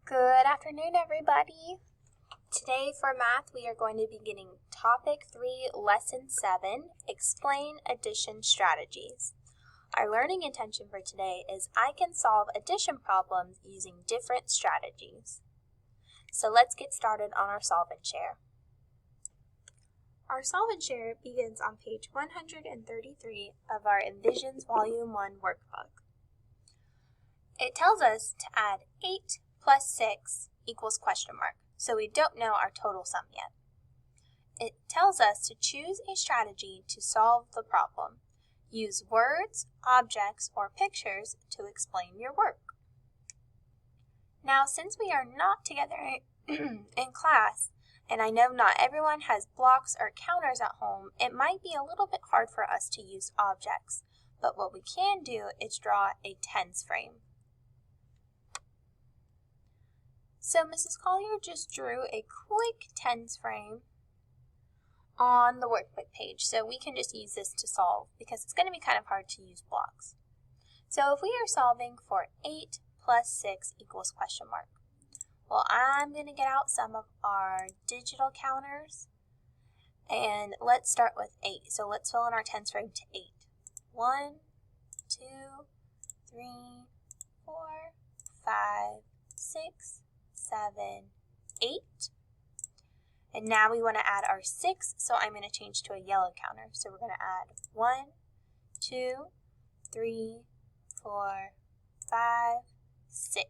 Good afternoon, everybody. Today for math, we are going to be beginning Topic 3, Lesson 7, Explain Addition Strategies. Our learning intention for today is I can solve addition problems using different strategies. So let's get started on our solve and share. Our solve and share begins on page 133 of our Envisions Volume 1 workbook. It tells us to add 8 plus 6 equals question mark, so we don't know our total sum yet. It tells us to choose a strategy to solve the problem. Use words, objects, or pictures to explain your work. Now, since we are not together in class, and I know not everyone has blocks or counters at home, it might be a little bit hard for us to use objects, but what we can do is draw a tens frame. So Mrs. Collier just drew a quick tens frame on the workbook page, so we can just use this to solve because it's going to be kind of hard to use blocks. So if we are solving for 8 plus 6 equals question mark, well, I'm going to get out some of our digital counters, and let's start with 8. So let's fill in our tens frame to 8. 1, 2, 3, 4, 5, 6, 7, 8. And now we want to add our 6, so I'm going to change to a yellow counter. So we're going to add 1, 2, 3, 4, 5, 6.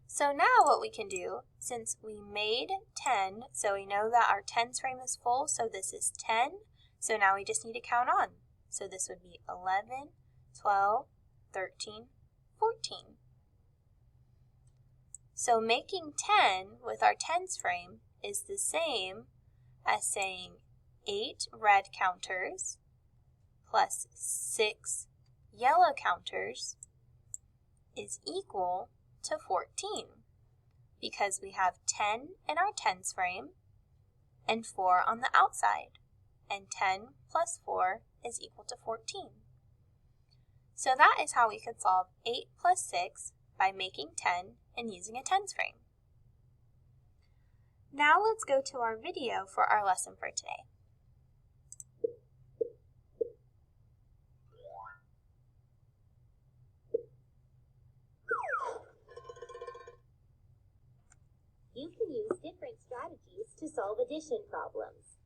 So now what we can do, since we made 10, so we know that our tens frame is full, so this is 10. So now we just need to count on. So this would be 11, 12, 13, 14. So making 10 with our tens frame is the same as saying 8 red counters plus 6 yellow counters is equal to 14 because we have 10 in our tens frame and 4 on the outside, and 10 plus 4 is equal to 14. So that is how we could solve 8 plus 6 by making 10 and using a tens frame. Now let's go to our video for our lesson for today. You can use different strategies to solve addition problems.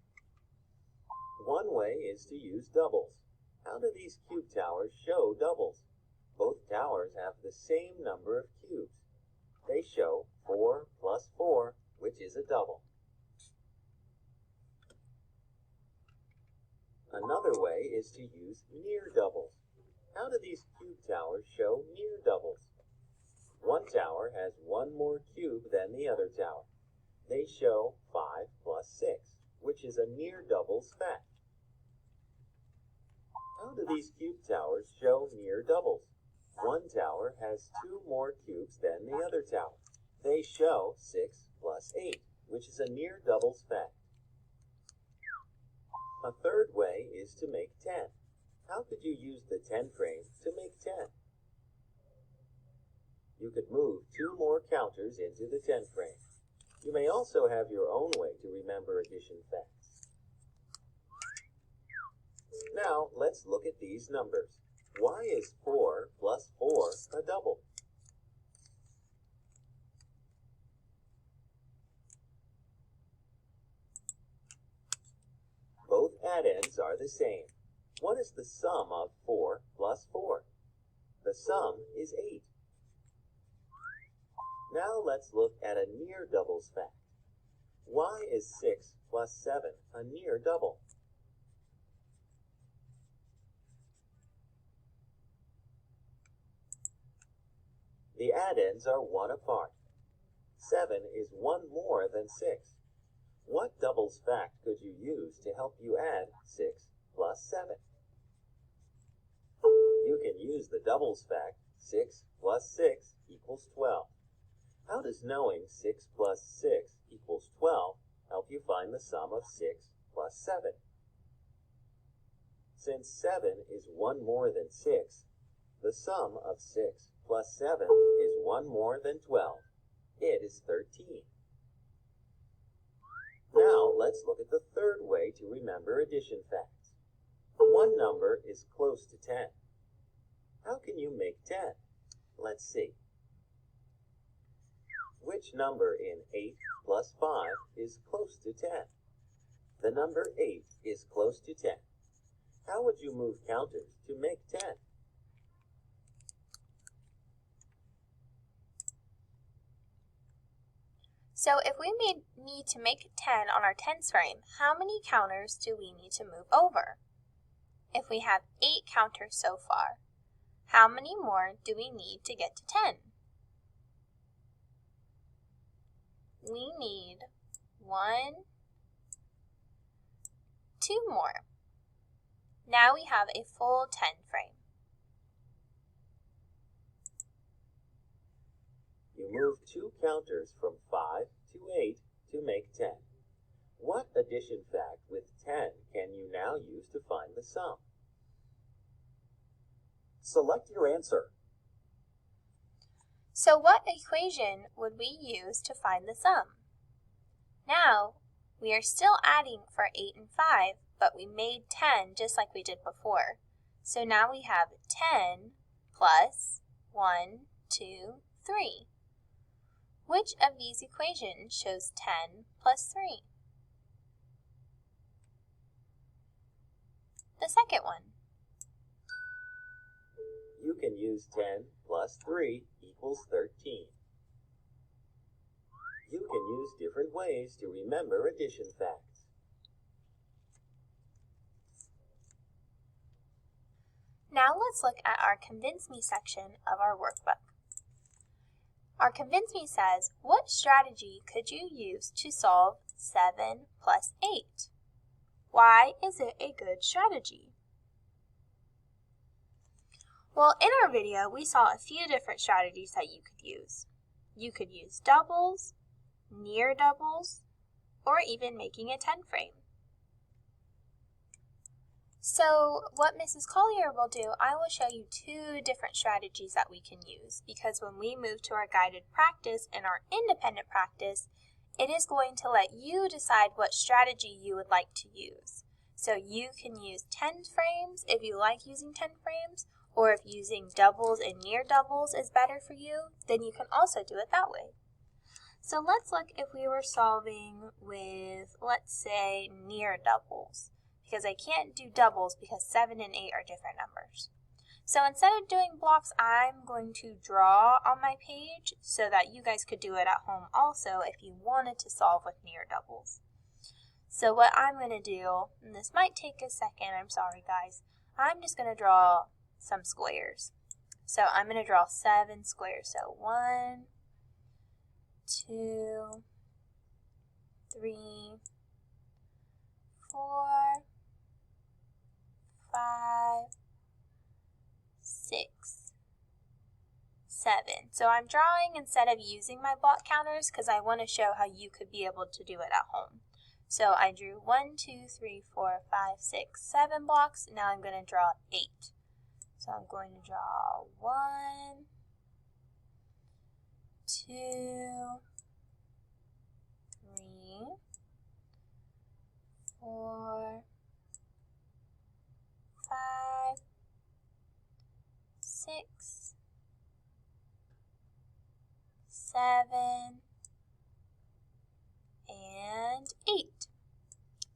One way is to use doubles. How do these cube towers show doubles? Both towers have the same number of cubes. They show 4 plus 4, which is a double. Another way is to use near doubles. How do these cube towers show near doubles? One tower has one more cube than the other tower. They show 5 plus 6, which is a near doubles fact. How do these cube towers show near doubles? One tower has 2 more cubes than the other tower. They show 6 plus 8, which is a near doubles fact. A third way is to make 10. How could you use the 10 frame to make 10? You could move 2 more counters into the 10 frame. You may also have your own way to remember addition facts. Now, let's look at these numbers. Why is 4 plus 4 a double? Both addends are the same. What is the sum of 4 plus 4? The sum is 8. Now let's look at a near doubles fact. Why is 6 plus 7 a near double? The addends are 1 apart. 7 is 1 more than 6. What doubles fact could you use to help you add 6 plus 7? You can use the doubles fact 6 plus 6 equals 12. How does knowing 6 plus 6 equals 12 help you find the sum of 6 plus 7? Since 7 is 1 more than 6, the sum of 6 plus 7 is 1 more than 12. It is 13. Now let's look at the third way to remember addition facts. One number is close to 10. How can you make 10? Let's see. Which number in 8 plus 5 is close to 10? The number 8 is close to 10. How would you move counters to make 10? So if we need to make 10 on our tens frame, how many counters do we need to move over? If we have 8 counters so far, how many more do we need to get to 10? We need 1, 2 more. Now we have a full 10 frame. You move 2 counters from 5 to 8 to make 10. What addition fact with 10 can you now use to find the sum? Select your answer. So what equation would we use to find the sum? Now, we are still adding for 8 and 5, but we made 10 just like we did before. So now we have 10 plus 1, 2, 3. Which of these equations shows 10 plus 3? The second one. You can use 10 plus 3 equals 13. You can use different ways to remember addition facts. Now let's look at our Convince Me section of our workbook. Our Convince Me says, what strategy could you use to solve 7 plus 8? Why is it a good strategy? Well, in our video, we saw a few different strategies that you could use. You could use doubles, near doubles, or even making a 10 frame. So what Mrs. Collier will do, I will show you 2 different strategies that we can use, because when we move to our guided practice and our independent practice, it is going to let you decide what strategy you would like to use. So you can use 10 frames if you like using 10 frames, or if using doubles and near doubles is better for you, then you can also do it that way. So let's look if we were solving with, let's say, near doubles, because I can't do doubles because 7 and 8 are different numbers. So instead of doing blocks, I'm going to draw on my page so that you guys could do it at home also if you wanted to solve with near doubles. So what I'm going to do, and this might take a second, I'm sorry guys, I'm just going to draw some squares. So I'm going to draw 7 squares. So 1, 2, 3, 4, 5, 6, 7. So I'm drawing instead of using my block counters because I want to show how you could be able to do it at home. So I drew 1, 2, 3, 4, 5, 6, 7 blocks. Now I'm going to draw 8. So I'm going to draw 1, 2, 3, 4, 5, 6, 7, and 8.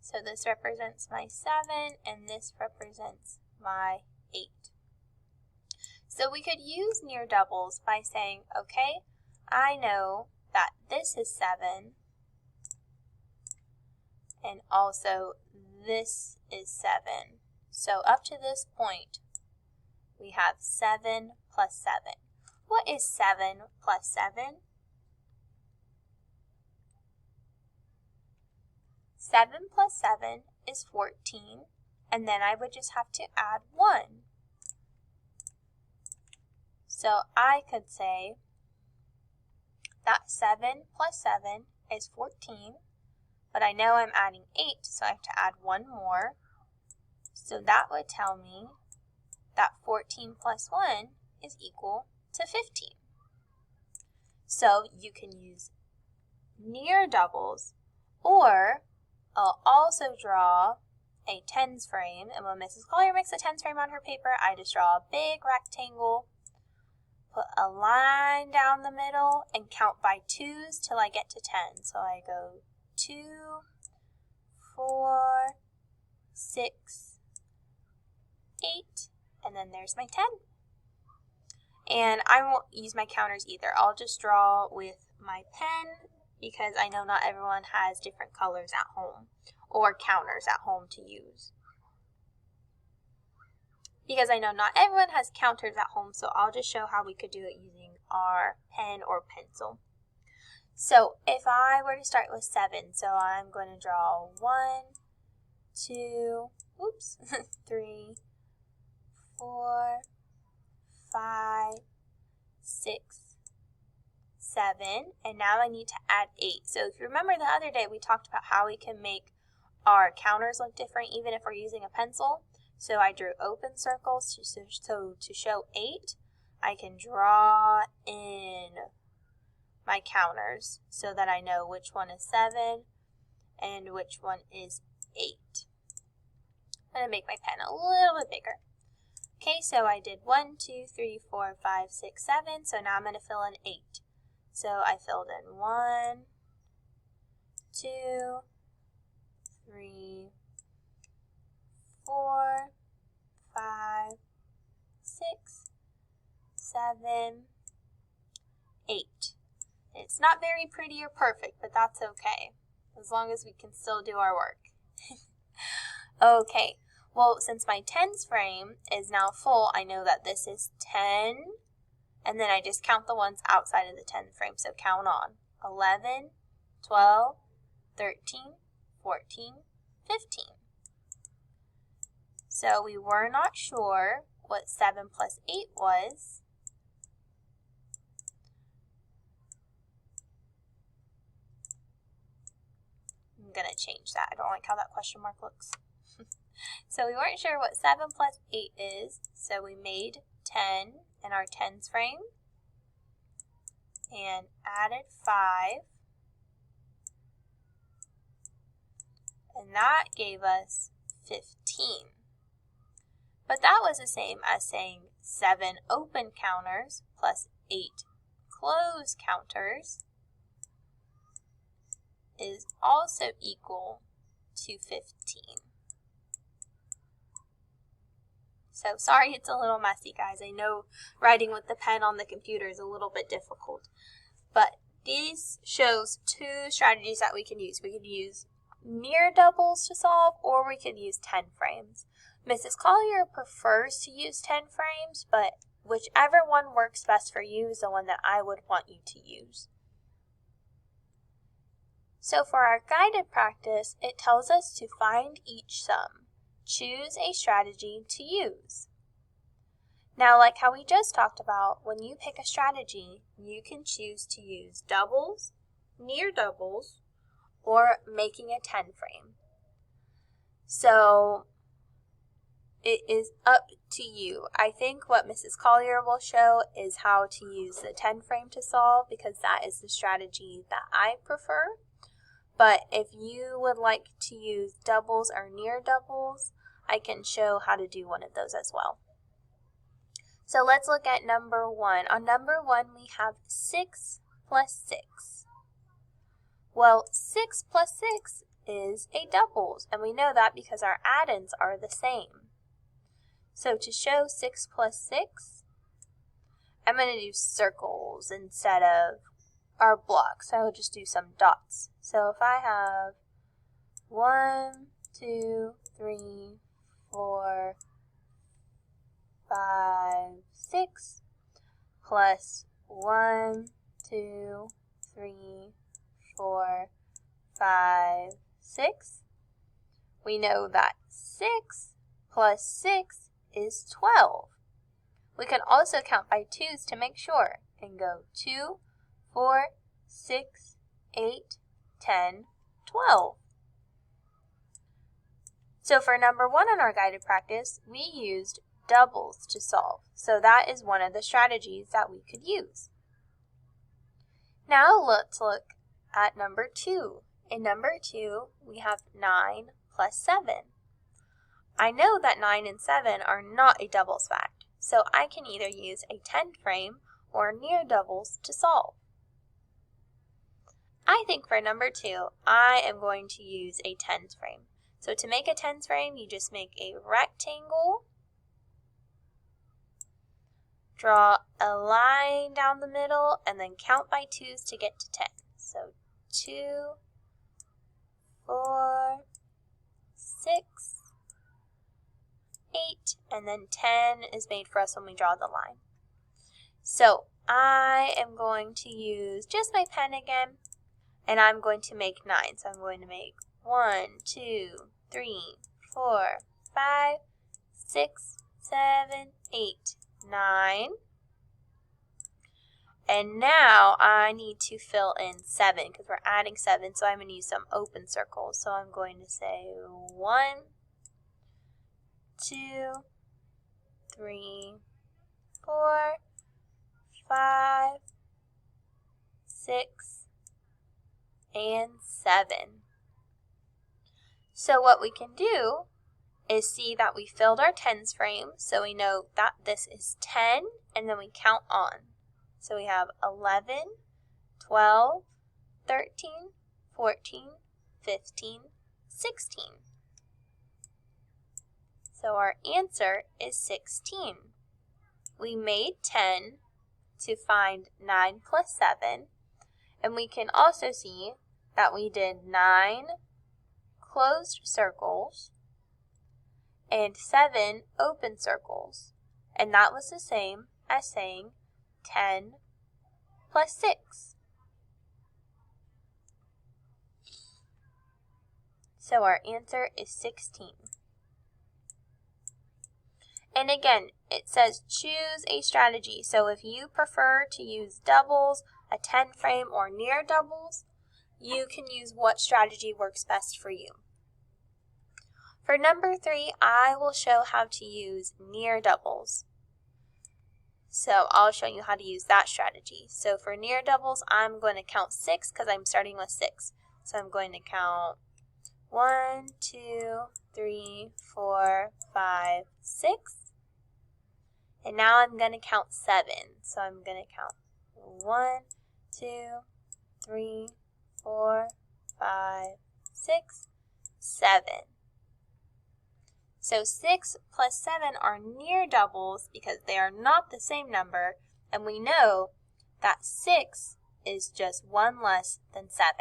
So this represents my 7 and this represents my 8. So we could use near doubles by saying, okay, I know that this is 7 and also this is 7. So up to this point, we have 7 plus 7. What is 7 plus 7? 7 plus 7 is 14, and then I would just have to add 1. So I could say that 7 plus 7 is 14, but I know I'm adding 8, so I have to add 1 more. So that would tell me that 14 plus 1 is equal to 15. So you can use near doubles, or I'll also draw a tens frame, and when Mrs. Collier makes a tens frame on her paper, I just draw a big rectangle, put a line down the middle, and count by twos till I get to 10. So I go 2, 4, 6, 8, and then there's my 10. And I won't use my counters either. I'll just draw with my pen because I know not everyone has different colors at home or counters at home to use. Because I know not everyone has counters at home, so I'll just show how we could do it using our pen or pencil. So if I were to start with 7, so I'm going to draw 1, 2, 3, 4, 5, 6, 7, and now I need to add 8. So if you remember the other day, we talked about how we can make our counters look different even if we're using a pencil. So I drew open circles, so to show 8, I can draw in my counters so that I know which one is 7 and which one is 8. I'm going to make my pen a little bit bigger. Okay, so I did 1, 2, 3, 4, 5, 6, 7, so now I'm going to fill in 8. So I filled in 1, 2, 3, 4, 5, 6, 7, 8. It's not very pretty or perfect, but that's okay, as long as we can still do our work. Okay, well, since my tens frame is now full, I know that this is 10, and then I just count the ones outside of the 10 frame, so count on 11, 12, 13, 14, 15. So we were not sure what 7 plus 8 was. I'm going to change that. I don't like how that question mark looks. So we weren't sure what 7 plus 8 is, so we made 10 in our tens frame and added 5. And that gave us 15. But that was the same as saying 7 open counters plus 8 closed counters is also equal to 15. So sorry it's a little messy, guys. I know writing with the pen on the computer is a little bit difficult. But these shows 2 strategies that we can use. We could use near doubles to solve, or we could use 10 frames. Mrs. Collier prefers to use 10 frames, but whichever one works best for you is the one that I would want you to use. So for our guided practice, it tells us to find each sum. Choose a strategy to use. Now, like how we just talked about, when you pick a strategy, you can choose to use doubles, near doubles, or making a 10 frame. So it is up to you. I think what Mrs. Collier will show is how to use the 10 frame to solve, because that is the strategy that I prefer. But if you would like to use doubles or near doubles, I can show how to do one of those as well. So let's look at number 1. On number 1, we have 6 plus 6. Well, 6 plus 6 is a doubles, and we know that because our add-ins are the same. So to show 6 plus 6, I'm going to do circles instead of our blocks. I will just do some dots. So if I have 1, 2, 3, 4, 5, 6 plus 1, 2, 3, 4, 5, 6, we know that 6 plus 6 is 12. We can also count by twos to make sure and go 2, 4, 6, 8, 10, 12. So for number 1 in our guided practice, we used doubles to solve. So that is one of the strategies that we could use. Now let's look at number 2. In number 2, we have 9 plus 7. I know that 9 and 7 are not a doubles fact, so I can either use a 10 frame or near doubles to solve. I think for number 2, I am going to use a tens frame. So to make a tens frame, you just make a rectangle, draw a line down the middle, and then count by 2s to get to 10. So 2, 4, 6, 8, and then 10 is made for us when we draw the line. So I am going to use just my pen again, and I'm going to make 9. So I'm going to make 1, 2, 3, 4, 5, 6, 7, 8, 9. And now I need to fill in 7 because we're adding 7, so I'm going to use some open circles. So I'm going to say 1, 2, 3, 4, 5, 6, and 7. So what we can do is see that we filled our tens frame, so we know that this is 10, and then we count on. So we have 11, 12, 13, 14, 15, 16. So our answer is 16. We made 10 to find 9 plus 7, and we can also see that we did 9 closed circles and 7 open circles, and that was the same as saying 10 plus 6. So our answer is 16. And again, it says choose a strategy. So if you prefer to use doubles, a 10 frame, or near doubles, you can use what strategy works best for you. For number 3, I will show how to use near doubles. So I'll show you how to use that strategy. So for near doubles, I'm going to count 6 because I'm starting with 6. So I'm going to count 1, 2, 3, 4, 5, 6. And now I'm going to count 7. So I'm going to count 1, 2, 3, 4, 5, 6, 7. So 6 plus 7 are near doubles because they are not the same number, and we know that 6 is just 1 less than 7.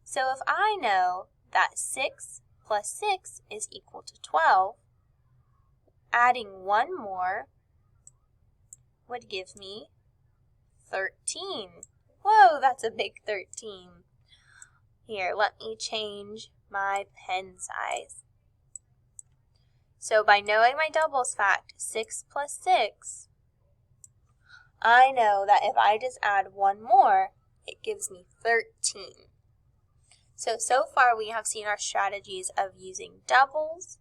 So if I know that 6 plus 6 is equal to 12, adding 1 more would give me 13. Whoa, that's a big 13. Here, let me change my pen size. So by knowing my doubles fact, 6 plus 6, I know that if I just add 1 more, it gives me 13. So far we have seen our strategies of using doubles,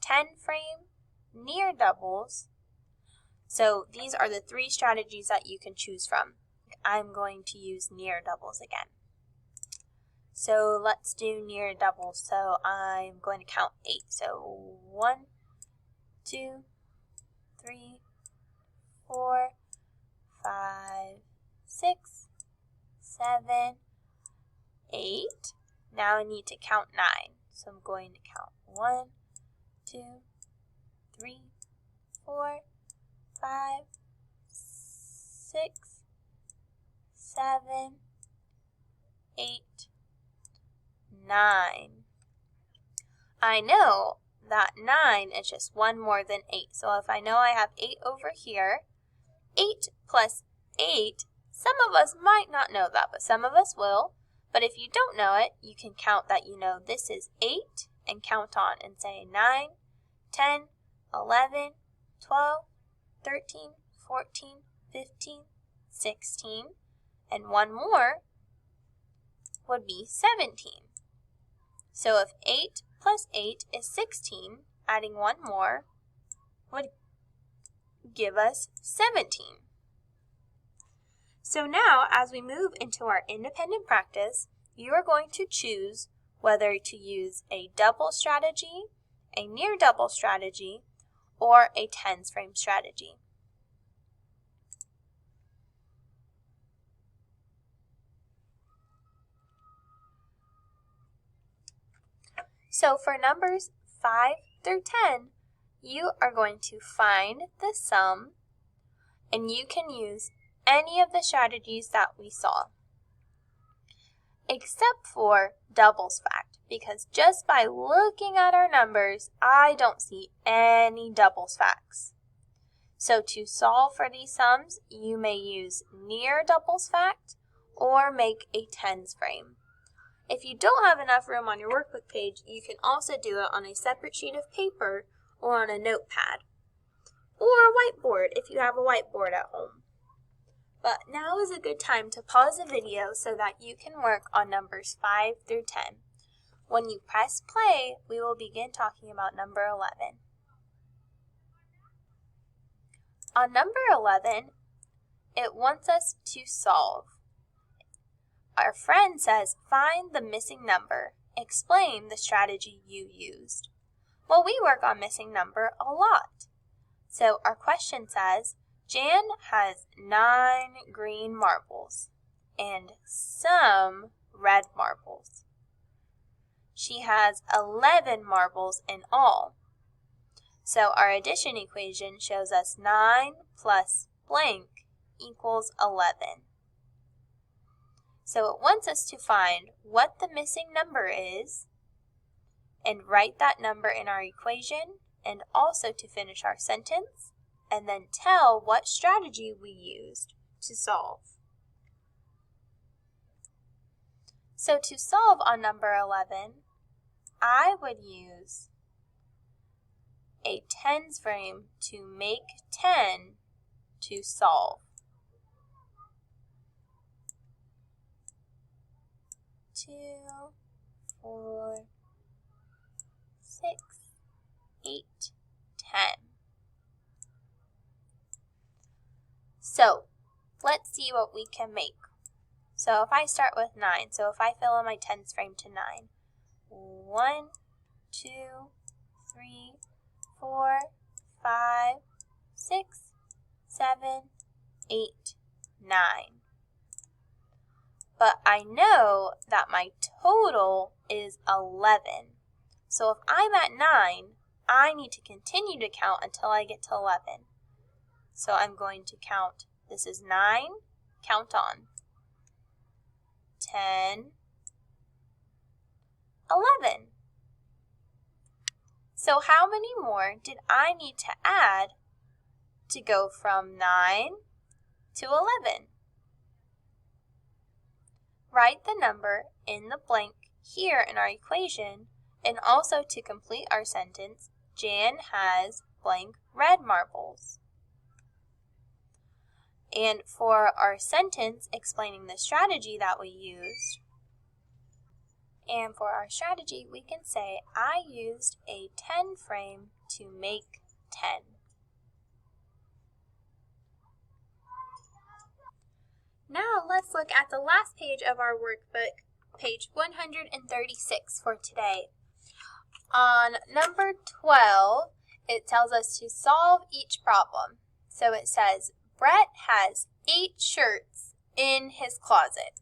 10 frame, near doubles. So these are the 3 strategies that you can choose from. I'm going to use near doubles again. So let's do near doubles. So I'm going to count 8. So 1, 2, 3, 4, 5, 6, 7, 8. Now I need to count 9. So I'm going to count 1, 2, 3, 4, 5, 6, 7, 8, 9. I know that 9 is just 1 more than 8. So if I know I have 8 over here, 8 plus 8, some of us might not know that, but some of us will. But if you don't know it, you can count that you know this is 8 and count on and say 9, 10, 11, 12, 13, 14, 15, 16, and 1 more would be 17. So if 8 plus 8 is 16, adding 1 more would give us 17. So now, as we move into our independent practice, you are going to choose whether to use a double strategy, a near double strategy, or a tens frame strategy. So for numbers 5 through 10, you are going to find the sum, and you can use any of the strategies that we saw, except for doubles fact, because just by looking at our numbers, I don't see any doubles facts. So to solve for these sums, you may use near doubles fact or make a tens frame. If you don't have enough room on your workbook page, you can also do it on a separate sheet of paper or on a notepad, or a whiteboard if you have a whiteboard at home. But now is a good time to pause the video so that you can work on numbers 5 through 10. When you press play, we will begin talking about number 11. On number 11, it wants us to solve. Our friend says, find the missing number. Explain the strategy you used. Well, we work on missing number a lot. So our question says, Jan has 9 green marbles and some red marbles. She has 11 marbles in all. So our addition equation shows us 9 plus blank equals 11. So it wants us to find what the missing number is and write that number in our equation, and also to finish our sentence and then tell what strategy we used to solve. So to solve on number 11, I would use a tens frame to make 10 to solve. 2, 4, 6, 8, 10. So let's see what we can make. So if I start with 9, so if I fill in my tens frame to 9, 1, 2, 3, 4, 5, 6, 7, 8, 9. But I know that my total is 11. So if I'm at 9, I need to continue to count until I get to 11. So I'm going to count, this is 9, count on. 10, 11. So how many more did I need to add to go from 9 to 11? Write the number in the blank here in our equation, and also to complete our sentence, Jan has blank red marbles. And for our sentence explaining the strategy that we used, and for our strategy we can say, I used a 10 frame to make 10. Now let's look at the last page of our workbook, page 136 for today. On number 12, it tells us to solve each problem. So it says, Brett has 8 shirts in his closet.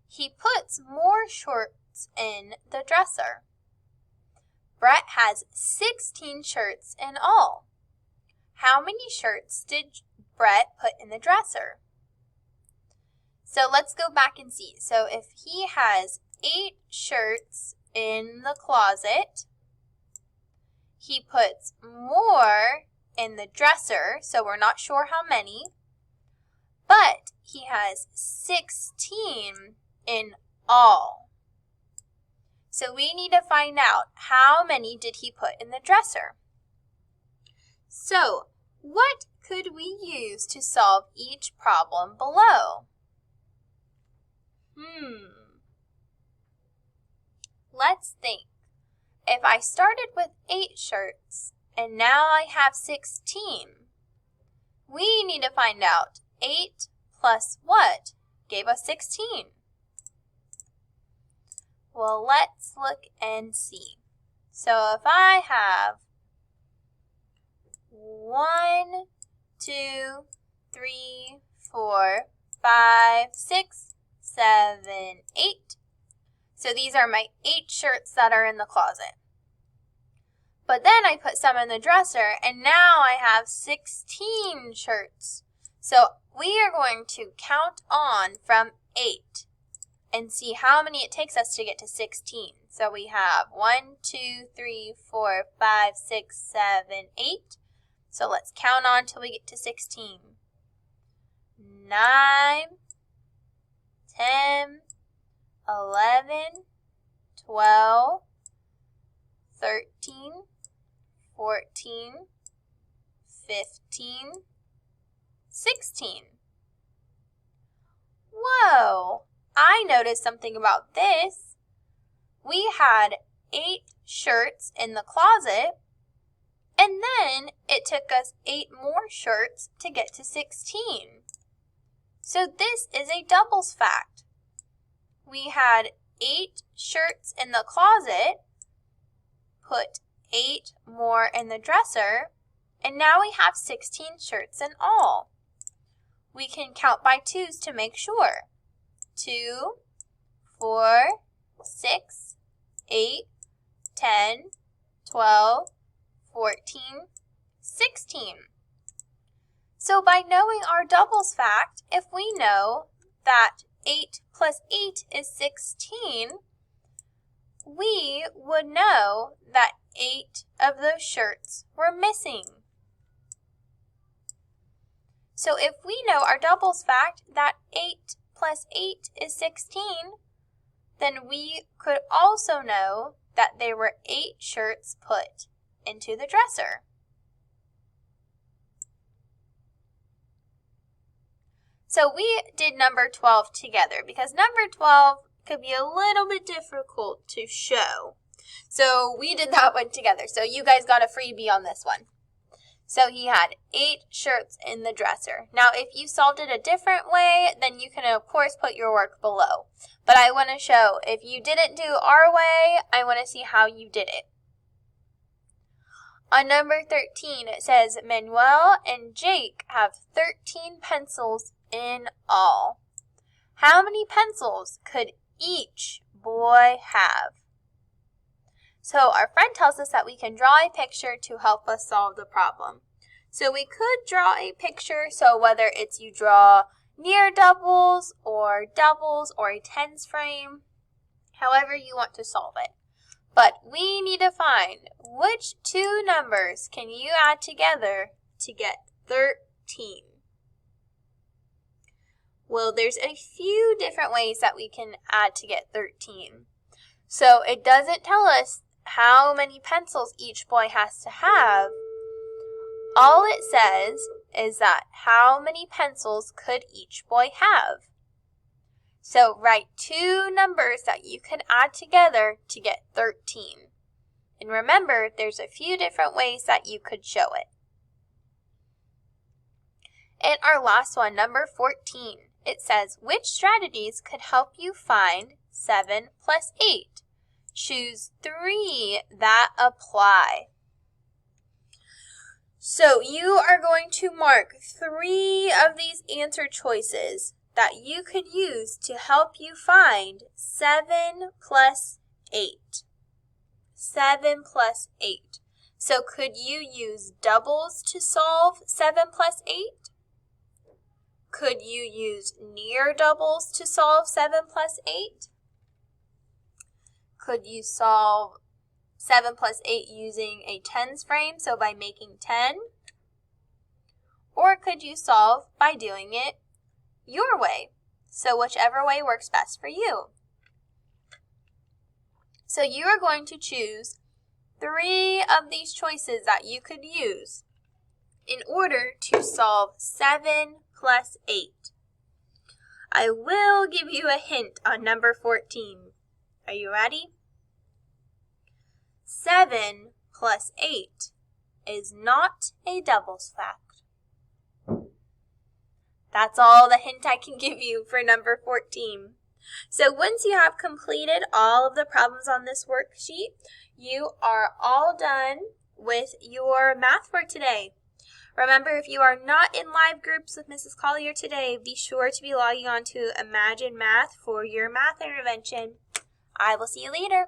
He puts more shirts in the dresser. Brett has 16 shirts in all. How many shirts did Brett put in the dresser? So let's go back and see. So if he has 8 shirts in the closet, he puts more in the dresser, so we're not sure how many, but he has 16 in all. So we need to find out how many did he put in the dresser. So what could we use to solve each problem below? Let's think. If I started with 8 shirts and now I have 16. We need to find out 8 plus what gave us 16? Well, let's look and see. So if I have 1, 2, 3, 4, 5, 6, 7, 8. So these are my 8 shirts that are in the closet. But then I put some in the dresser, and now I have 16 shirts. So we are going to count on from 8 and see how many it takes us to get to 16. So we have 1, 2, 3, 4, 5, 6, 7, 8. So let's count on till we get to 16. 9, 10, 11, 12, 13, 14, 15, 16. Whoa! I noticed something about this. We had 8 shirts in the closet, and then it took us 8 more shirts to get to 16. So this is a doubles fact. We had 8 shirts in the closet, put 8 more in the dresser, and now we have 16 shirts in all. We can count by 2s to make sure. 2, 4, 6, 8, 10, 12, 14, 16. So by knowing our doubles fact, if we know that 8 plus 8 is 16, we would know that 8 of those shirts were missing. So if we know our doubles fact that 8 plus 8 is 16, then we could also know that there were 8 shirts put into the dresser. So we did number 12 together because number 12 could be a little bit difficult to show. So we did that one together. So you guys got a freebie on this one. So he had 8 shirts in the dresser. Now, if you solved it a different way, then you can, of course, put your work below. But I want to show, if you didn't do our way, I want to see how you did it. On number 13, it says, Manuel and Jake have 13 pencils in all. How many pencils could each boy have? So our friend tells us that we can draw a picture to help us solve the problem. So we could draw a picture, so whether it's you draw near doubles or a tens frame, however you want to solve it. But we need to find which 2 numbers can you add together to get 13. Well, there's a few different ways that we can add to get 13. So it doesn't tell us how many pencils each boy has to have. All it says is that how many pencils could each boy have. So write 2 numbers that you can add together to get 13. And remember, there's a few different ways that you could show it. And our last one, number 14, it says, which strategies could help you find 7 plus 8? Choose 3 that apply. So you are going to mark 3 of these answer choices that you could use to help you find 7 plus 8. 7 plus 8. So could you use doubles to solve 7 plus 8? Could you use near doubles to solve 7 plus 8? Could you solve 7 plus 8 using a tens frame, so by making 10? Or could you solve by doing it your way? So whichever way works best for you. So you are going to choose 3 of these choices that you could use in order to solve 7 plus 8. I will give you a hint on number 14. Are you ready? 7 plus 8 is not a doubles fact. That's all the hint I can give you for number 14. So once you have completed all of the problems on this worksheet, you are all done with your math for today. Remember, if you are not in live groups with Mrs. Collier today, be sure to be logging on to Imagine Math for your math intervention. I will see you later.